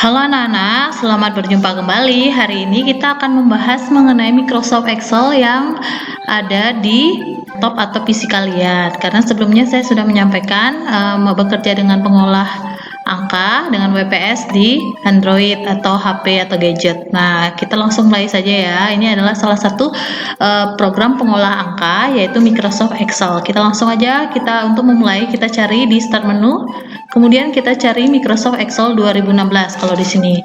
Halo anak-anak, selamat berjumpa kembali. Hari ini kita akan membahas mengenai Microsoft Excel yang ada di laptop atau PC kalian. Karena sebelumnya saya sudah menyampaikan bekerja dengan pengolah angka dengan WPS di Android atau HP atau gadget. Nah, kita langsung mulai saja ya. Ini adalah salah satu program pengolah angka yaitu Microsoft Excel. Kita langsung aja untuk memulai kita cari di Start menu. Kemudian kita cari Microsoft Excel 2016 kalau di sini.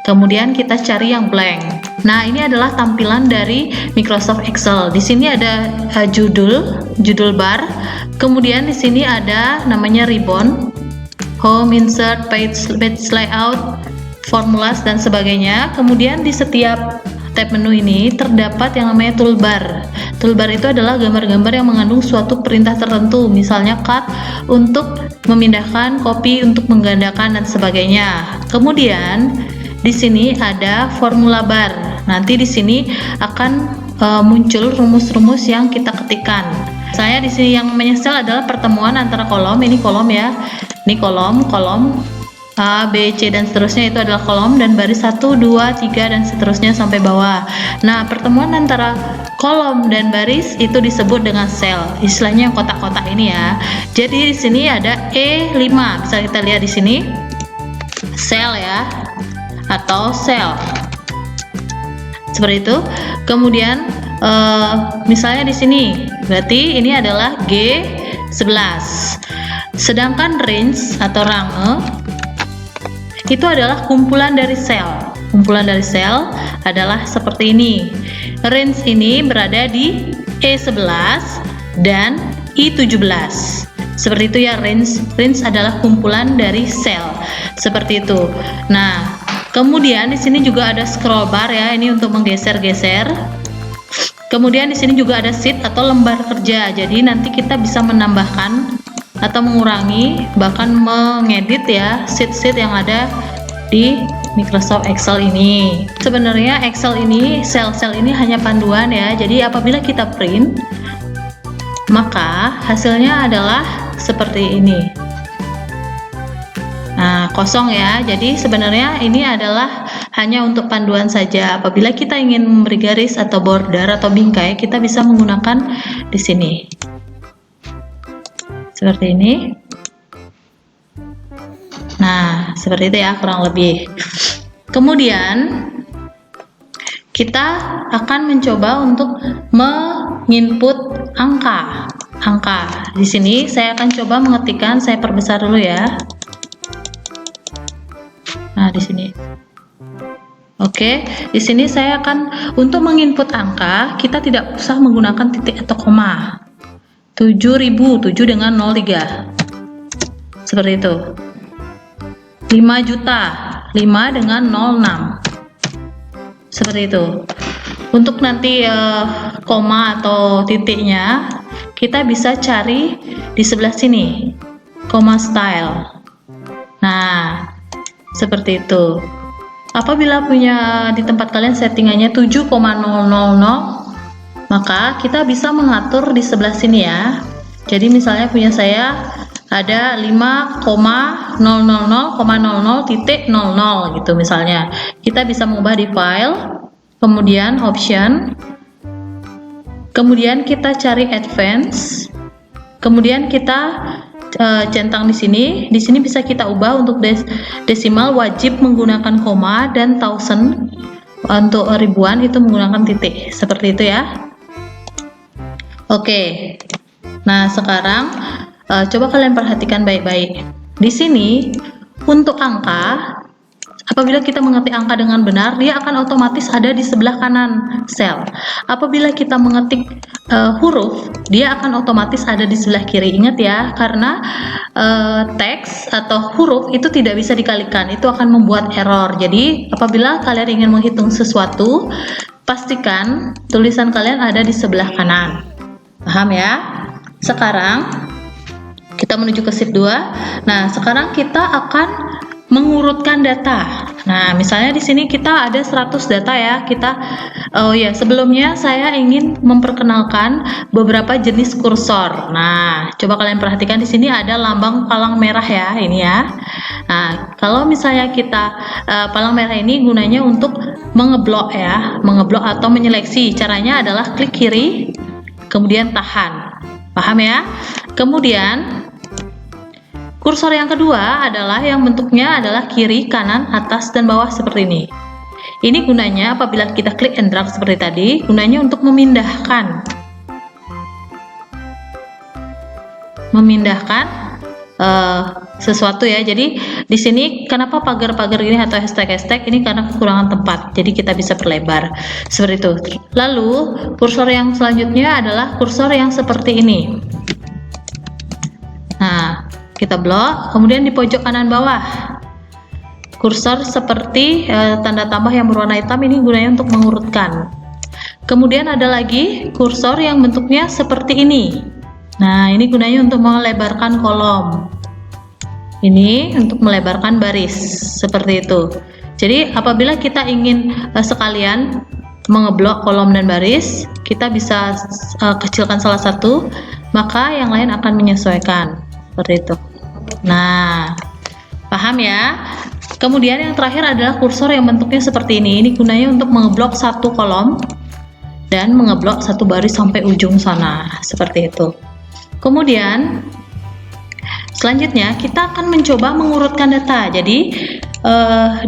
Kemudian kita cari yang blank. Nah, ini adalah tampilan dari Microsoft Excel. Di sini ada judul bar. Kemudian di sini ada namanya ribbon, home, insert, page layout, formulas dan sebagainya. Kemudian di setiap tab menu ini terdapat yang namanya toolbar. Toolbar itu adalah gambar-gambar yang mengandung suatu perintah tertentu, misalnya cut untuk memindahkan, copy untuk menggandakan dan sebagainya. Kemudian di sini ada formula bar. Nanti di sini akan muncul rumus-rumus yang kita ketikkan. Saya di sini yang namanya sel adalah pertemuan antara kolom, ini kolom ya. Ini kolom A, B, C dan seterusnya itu adalah kolom, dan baris 1, 2, 3 dan seterusnya sampai bawah. Nah, pertemuan antara kolom dan baris itu disebut dengan sel. Istilahnya yang kotak-kotak ini ya. Jadi di sini ada E5. Bisa kita lihat di sini. Sel ya. Atau sel. Seperti itu. Kemudian misalnya di sini berarti ini adalah G11. Sedangkan range atau range itu adalah kumpulan dari sel. Kumpulan dari sel adalah seperti ini. Range ini berada di E11 dan I17. Seperti itu ya, range adalah kumpulan dari sel. Seperti itu. Nah, kemudian di sini juga ada scroll bar ya, ini untuk menggeser-geser. Kemudian di sini juga ada sheet atau lembar kerja. Jadi nanti kita bisa menambahkan atau mengurangi, bahkan mengedit ya sheet-sheet yang ada di Microsoft Excel ini. Sebenarnya Excel ini, sel-sel ini hanya panduan ya. Jadi apabila kita print, maka hasilnya adalah seperti ini. Nah, kosong ya. Jadi sebenarnya ini adalah hanya untuk panduan saja. Apabila kita ingin memberi garis atau border atau bingkai, kita bisa menggunakan di sini. Seperti ini. Nah, seperti itu ya kurang lebih. Kemudian kita akan mencoba untuk menginput angka. Di sini saya akan coba mengetikkan, saya perbesar dulu ya. Nah, di sini. Oke, di sini saya akan untuk menginput angka, kita tidak usah menggunakan titik atau koma. 7.000, 7 dengan 03. Seperti itu. 5 juta, 5 dengan 06. Seperti itu. Untuk nanti koma atau titiknya, kita bisa cari di sebelah sini. Koma style. Nah, seperti itu. Apabila punya di tempat kalian settingannya 7,000, maka kita bisa mengatur di sebelah sini ya. Jadi misalnya punya saya ada 5,000,00 gitu misalnya. Kita bisa mengubah di file, kemudian option, kemudian kita cari advance, kemudian kita centang di sini. Di sini bisa kita ubah untuk desimal wajib menggunakan koma, dan thousand untuk ribuan itu menggunakan titik. Seperti itu ya. Oke, nah sekarang coba kalian perhatikan baik-baik. Di sini untuk angka, apabila kita mengetik angka dengan benar, dia akan otomatis ada di sebelah kanan sel. Apabila kita mengetik huruf, dia akan otomatis ada di sebelah kiri. Ingat ya, karena teks atau huruf itu tidak bisa dikalikan, itu akan membuat error. Jadi apabila kalian ingin menghitung sesuatu, pastikan tulisan kalian ada di sebelah kanan. Paham ya? Sekarang kita menuju ke sheet 2. Nah, sekarang kita akan mengurutkan data. Nah, misalnya di sini kita ada 100 data ya. Oh ya, sebelumnya saya ingin memperkenalkan beberapa jenis kursor. Nah, coba kalian perhatikan di sini ada lambang palang merah ya, ini ya. Nah, kalau misalnya palang merah ini gunanya untuk mengeblok ya, mengeblok atau menyeleksi. Caranya adalah klik kiri, kemudian tahan. Paham ya? Kemudian kursor yang kedua adalah yang bentuknya adalah kiri, kanan, atas, dan bawah seperti ini. Ini gunanya apabila kita klik and drag seperti tadi, gunanya untuk memindahkan sesuatu ya. Jadi di sini kenapa pagar-pagar ini atau hashtag-hashtag ini karena kekurangan tempat. Jadi kita bisa perlebar seperti itu. Lalu kursor yang selanjutnya adalah kursor yang seperti ini. Nah, kita blok, kemudian di pojok kanan bawah kursor seperti tanda tambah yang berwarna hitam, ini gunanya untuk mengurutkan. Kemudian ada lagi kursor yang bentuknya seperti ini. Nah, ini gunanya untuk melebarkan kolom, ini untuk melebarkan baris seperti itu. Jadi apabila kita ingin sekalian mengeblok kolom dan baris, kita bisa kecilkan salah satu, maka yang lain akan menyesuaikan seperti itu. Nah, paham ya? Kemudian yang terakhir adalah kursor yang bentuknya seperti ini. Ini gunanya untuk mengeblok satu kolom dan mengeblok satu baris sampai ujung sana, seperti itu. Kemudian selanjutnya kita akan mencoba mengurutkan data. Jadi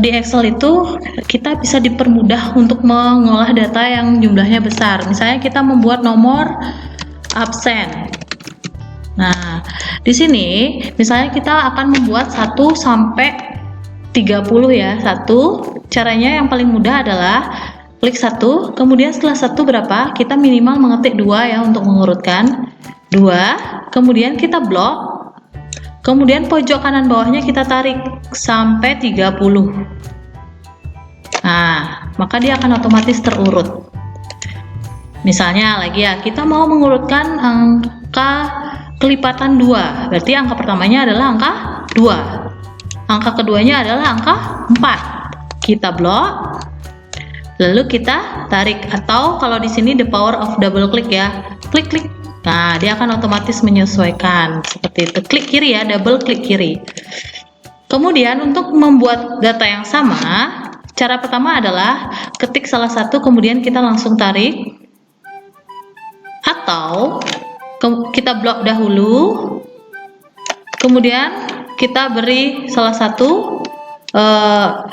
di Excel itu kita bisa dipermudah untuk mengolah data yang jumlahnya besar. Misalnya kita membuat nomor absen. Nah, di sini misalnya kita akan membuat 1 sampai 30 ya. Caranya yang paling mudah adalah klik 1, kemudian setelah 1 berapa? Kita minimal mengetik 2 ya untuk mengurutkan. 2, kemudian kita blok. Kemudian pojok kanan bawahnya kita tarik sampai 30. Nah, maka dia akan otomatis terurut. Misalnya lagi ya, kita mau mengurutkan angka kelipatan 2, berarti angka pertamanya adalah angka 2, angka keduanya adalah angka 4. Kita blok, lalu kita tarik, atau kalau di sini the power of double click ya, klik. Nah, dia akan otomatis menyesuaikan seperti itu. Klik kiri ya, double klik kiri. Kemudian untuk membuat data yang sama, cara pertama adalah ketik salah satu, kemudian kita langsung tarik, atau kita blok dahulu, kemudian kita beri salah satu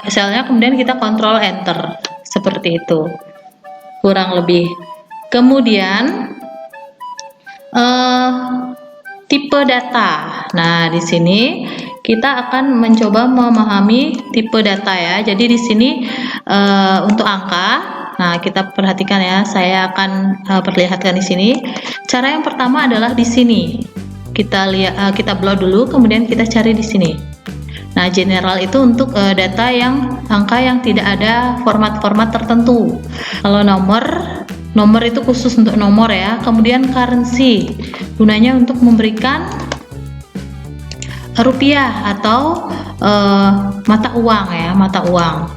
selnya, kemudian kita kontrol enter seperti itu, kurang lebih. Kemudian tipe data. Nah, di sini kita akan mencoba memahami tipe data ya. Jadi di sini untuk angka, nah kita perhatikan ya, saya akan perlihatkan di sini. Cara yang pertama adalah di sini. Kita blok dulu, kemudian kita cari di sini. Nah, general itu untuk data angka yang tidak ada format-format tertentu. Kalau nomor itu khusus untuk nomor ya. Kemudian currency, gunanya untuk memberikan rupiah atau mata uang ya, mata uang.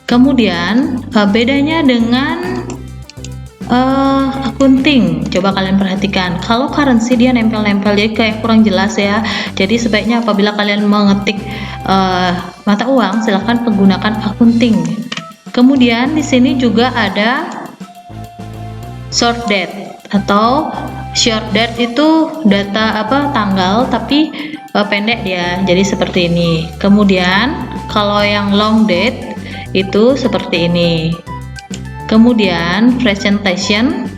Kemudian bedanya dengan akunting, coba kalian perhatikan. Kalau currency dia nempel-nempel, jadi kayak kurang jelas ya. Jadi sebaiknya apabila kalian mengetik mata uang, silahkan menggunakan akunting. Kemudian di sini juga ada short date atau short date, itu data tanggal tapi pendek dia, jadi seperti ini. Kemudian kalau yang long date itu seperti ini. Kemudian presentation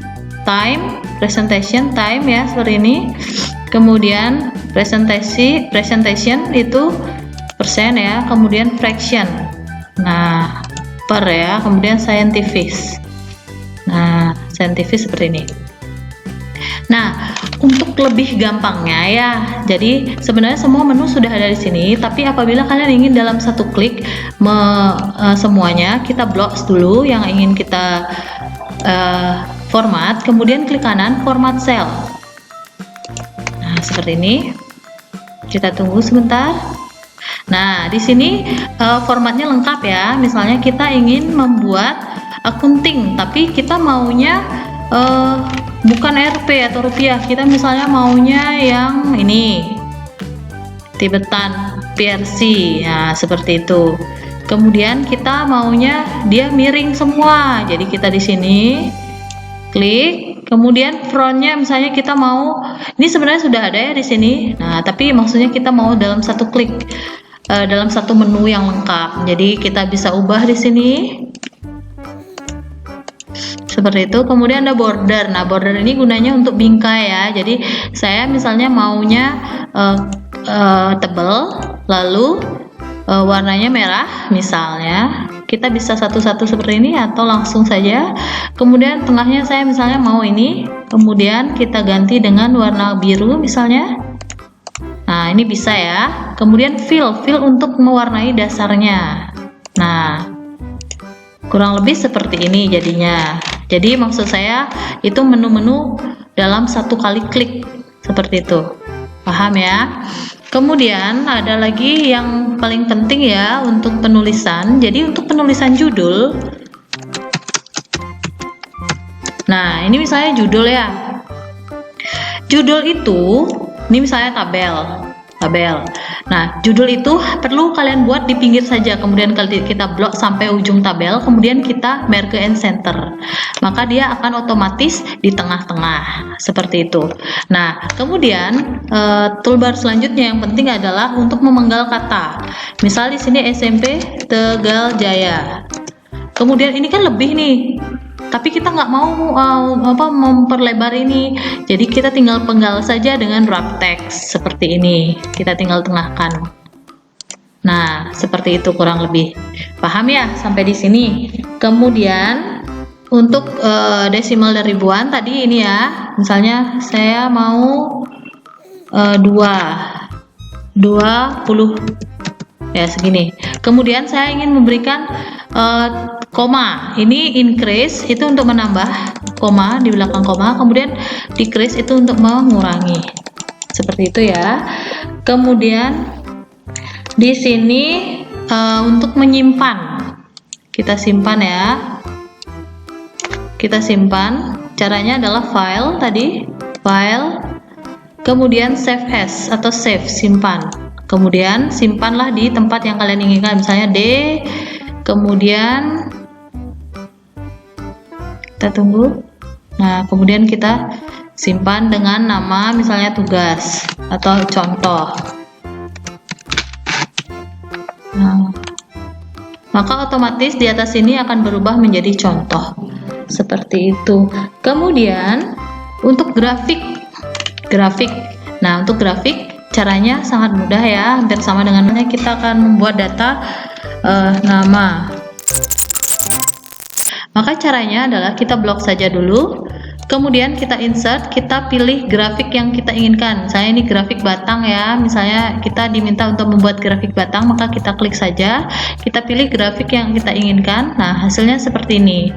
time ya, seperti ini. Kemudian presentation itu persen ya. Kemudian fraction, nah per ya. Kemudian scientific, nah scientific seperti ini. Nah, untuk lebih gampangnya ya, jadi sebenarnya semua menu sudah ada di sini, tapi apabila kalian ingin dalam satu klik semuanya, kita blok dulu yang ingin kita format, kemudian klik kanan format cell. Nah, seperti ini. Kita tunggu sebentar. Nah, di sini formatnya lengkap ya. Misalnya kita ingin membuat akunting, tapi kita maunya bukan Rp atau rupiah. Kita misalnya maunya yang ini, Tibetan PRC. Nah, seperti itu. Kemudian kita maunya dia miring semua. Jadi kita di sini klik, kemudian frontnya misalnya kita mau, ini sebenarnya sudah ada ya di sini. Nah, tapi maksudnya kita mau dalam satu klik, dalam satu menu yang lengkap. Jadi kita bisa ubah di sini seperti itu. Kemudian ada border. Nah, border ini gunanya untuk bingkai ya. Jadi saya misalnya maunya tebal, lalu warnanya merah misalnya. Kita bisa satu-satu seperti ini atau langsung saja. Kemudian tengahnya saya misalnya mau ini, kemudian kita ganti dengan warna biru misalnya. Nah, ini bisa ya. Kemudian fill untuk mewarnai dasarnya. Nah, kurang lebih seperti ini jadinya. Jadi maksud saya itu menu-menu dalam satu kali klik seperti itu. Paham ya? Kemudian ada lagi yang paling penting ya untuk penulisan. Jadi untuk penulisan judul, nah ini misalnya judul ya. Judul itu, ini misalnya tabel. Nah, judul itu perlu kalian buat di pinggir saja, kemudian kita blok sampai ujung tabel, kemudian kita merge and center. Maka dia akan otomatis di tengah-tengah seperti itu. Nah, kemudian toolbar selanjutnya yang penting adalah untuk memenggal kata. Misal di sini SMP Tegal Jaya. Kemudian ini kan lebih nih, tapi kita nggak mau memperlebar ini, jadi kita tinggal penggal saja dengan wrap text seperti ini. Kita tinggal tengahkan. Nah, seperti itu kurang lebih. Paham ya sampai di sini? Kemudian untuk desimal dan ribuan tadi ini ya, misalnya saya mau 20 ya segini. Kemudian saya ingin memberikan koma. Ini increase itu untuk menambah koma di belakang koma, kemudian decrease itu untuk mengurangi. Seperti itu ya. Kemudian di sini untuk menyimpan, kita simpan ya. Kita simpan. Caranya adalah file tadi, file, kemudian save as atau save, simpan. Kemudian simpanlah di tempat yang kalian inginkan, misalnya D. Kemudian kita tunggu. Nah, kemudian kita simpan dengan nama misalnya tugas atau contoh. Nah, maka otomatis di atas ini akan berubah menjadi contoh seperti itu. Kemudian untuk grafik. Nah, untuk grafik caranya sangat mudah ya, hampir sama dengan kita akan membuat data nama. Maka caranya adalah kita blok saja dulu, kemudian kita insert, kita pilih grafik yang kita inginkan. Saya ini grafik batang ya, misalnya kita diminta untuk membuat grafik batang, maka kita klik saja, kita pilih grafik yang kita inginkan. Nah, hasilnya seperti ini.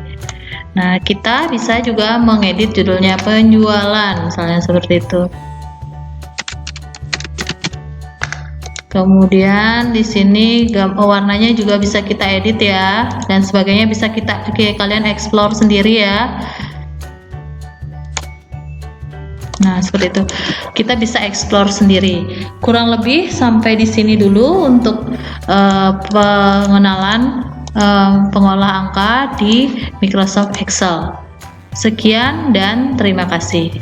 Nah, kita bisa juga mengedit judulnya penjualan, misalnya seperti itu. Kemudian di sini warnanya juga bisa kita edit ya, dan sebagainya bisa kalian explore sendiri ya. Nah, seperti itu. Kita bisa explore sendiri. Kurang lebih sampai di sini dulu untuk pengenalan pengolah angka di Microsoft Excel. Sekian dan terima kasih.